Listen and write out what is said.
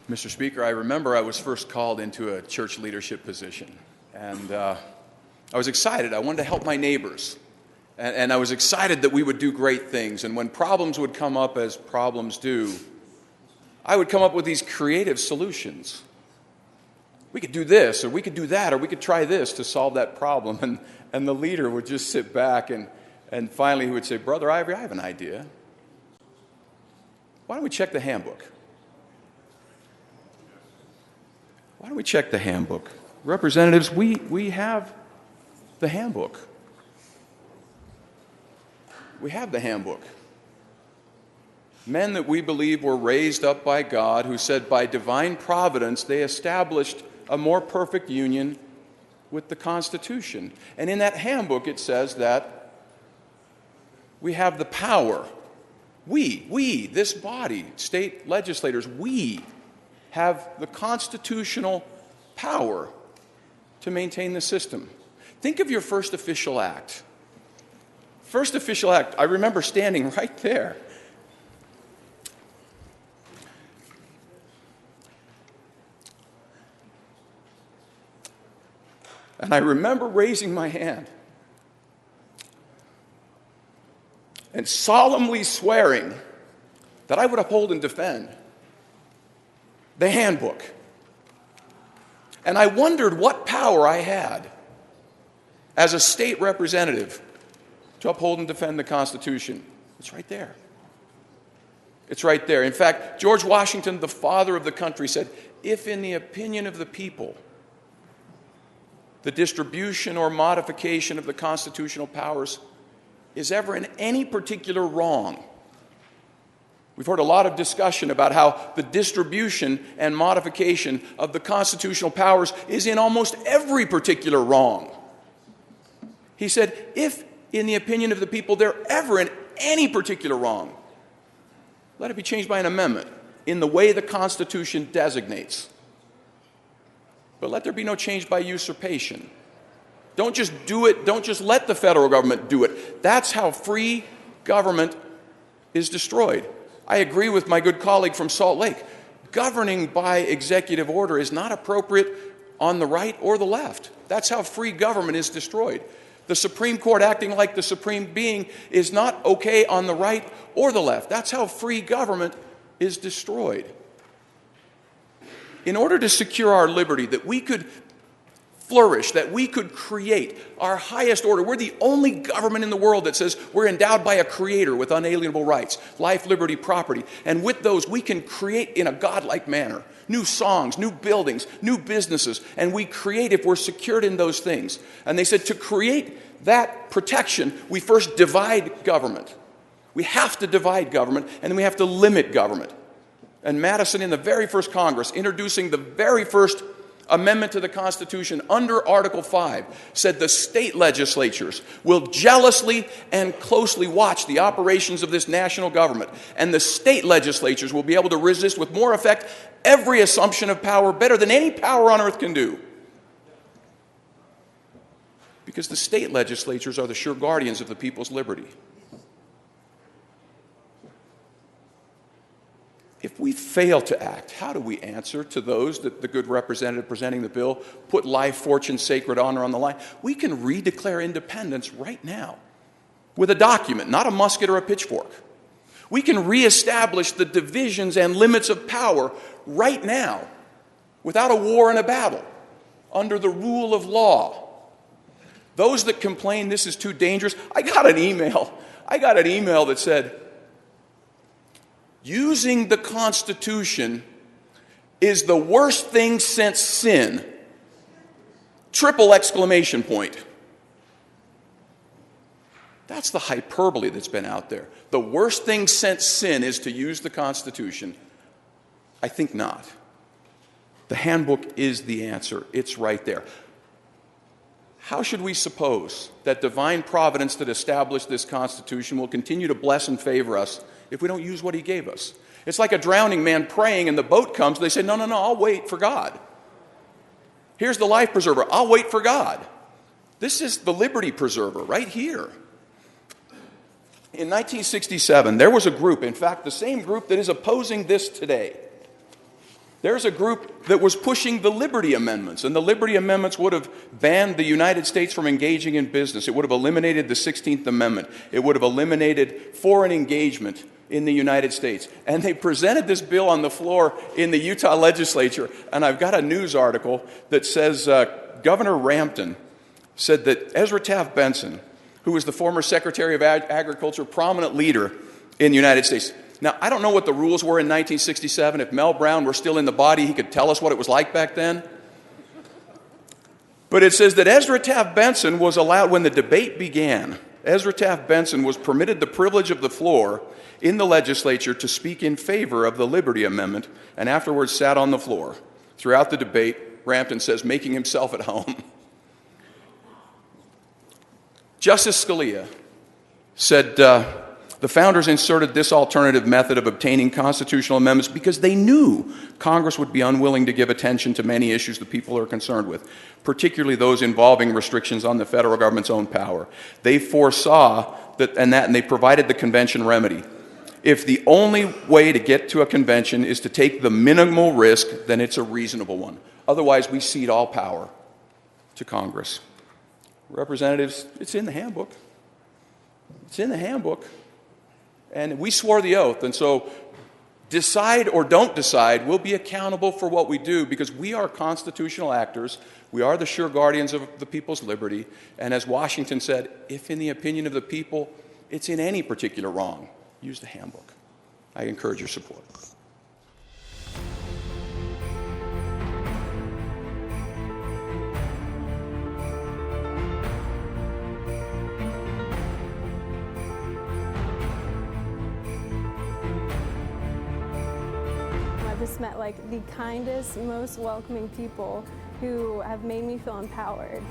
Mr. Speaker, I remember I was first called into a church leadership position, and I was excited. I wanted to help my neighbors, and I was excited that we would do great things. And when problems would come up, as problems do, I would come up with these creative solutions. We could do this, or we could do that, or we could try this to solve that problem. And the leader would just sit back, and finally he would say, "Brother Ivory, I have an idea. Why don't we check the handbook? Why don't we check the handbook?" Representatives, we have the handbook. We have the handbook. Men that we believe were raised up by God, who said by divine providence they established a more perfect union with the Constitution. And in that handbook it says that we have the power. We, this body, state legislators, we have the constitutional power to maintain the system. Think of your first official act. First official act, I remember standing right there. And I remember raising my hand and solemnly swearing that I would uphold and defend the handbook. And I wondered what power I had as a state representative to uphold and defend the Constitution. It's right there. It's right there. In fact, George Washington, the father of the country, said, "If in the opinion of the people, the distribution or modification of the constitutional powers is ever in any particular wrong." We've heard a lot of discussion about how the distribution and modification of the constitutional powers is in almost every particular wrong. He said, if in the opinion of the people they're ever in any particular wrong, let it be changed by an amendment in the way the Constitution designates. But let there be no change by usurpation. Don't just do it. Don't just let the federal government do it. That's how free government is destroyed. I agree with my good colleague from Salt Lake. Governing by executive order is not appropriate on the right or the left. That's how free government is destroyed. The Supreme Court acting like the supreme being is not okay on the right or the left. That's how free government is destroyed. In order to secure our liberty, that we could flourish, that we could create our highest order. We're the only government in the world that says we're endowed by a creator with unalienable rights, life, liberty, property. And with those, we can create in a godlike manner new songs, new buildings, new businesses. And we create if we're secured in those things. And they said to create that protection, we first divide government. We have to divide government, and then we have to limit government. And Madison, in the very first Congress, introducing the very first amendment to the Constitution under Article 5, said the state legislatures will jealously and closely watch the operations of this national government, and the state legislatures will be able to resist with more effect every assumption of power better than any power on earth can do. Because the state legislatures are the sure guardians of the people's liberty. If we fail to act, how do we answer to those that the good representative presenting the bill put life, fortune, sacred honor on the line? We can redeclare independence right now with a document, not a musket or a pitchfork. We can reestablish the divisions and limits of power right now without a war and a battle under the rule of law. Those that complain this is too dangerous, I got an email that said, using the Constitution is the worst thing since sin. Triple exclamation point. That's the hyperbole that's been out there. The worst thing since sin is to use the Constitution. I think not. The handbook is the answer. It's right there. How should we suppose that divine providence that established this Constitution will continue to bless and favor us if we don't use what he gave us? It's like a drowning man praying and the boat comes. They say, no, I'll wait for God. Here's the life preserver. I'll wait for God. This is the liberty preserver right here. In 1967, there was a group, in fact, the same group that is opposing this today. There's a group that was pushing the Liberty Amendments, and the Liberty Amendments would have banned the United States from engaging in business. It would have eliminated the 16th Amendment. It would have eliminated foreign engagement in the United States. And they presented this bill on the floor in the Utah legislature, and I've got a news article that says Governor Rampton said that Ezra Taft Benson, who was the former Secretary of Agriculture, prominent leader in the United States. Now, I don't know what the rules were in 1967. If Mel Brown were still in the body, he could tell us what it was like back then. But it says that Ezra Taft Benson was allowed, when the debate began, Ezra Taft Benson was permitted the privilege of the floor in the legislature to speak in favor of the Liberty Amendment, and afterwards sat on the floor. Throughout the debate, Rampton says, making himself at home. Justice Scalia said, the founders inserted this alternative method of obtaining constitutional amendments because they knew Congress would be unwilling to give attention to many issues the people are concerned with, particularly those involving restrictions on the federal government's own power. They foresaw that, and they provided the convention remedy. If the only way to get to a convention is to take the minimal risk, then it's a reasonable one. Otherwise, we cede all power to Congress. Representatives, it's in the handbook. It's in the handbook. And we swore the oath, and so decide or don't decide, we'll be accountable for what we do because we are constitutional actors. We are the sure guardians of the people's liberty. And as Washington said, if in the opinion of the people it's in any particular wrong, use the handbook. I encourage your support. I've just met like the kindest, most welcoming people who have made me feel empowered.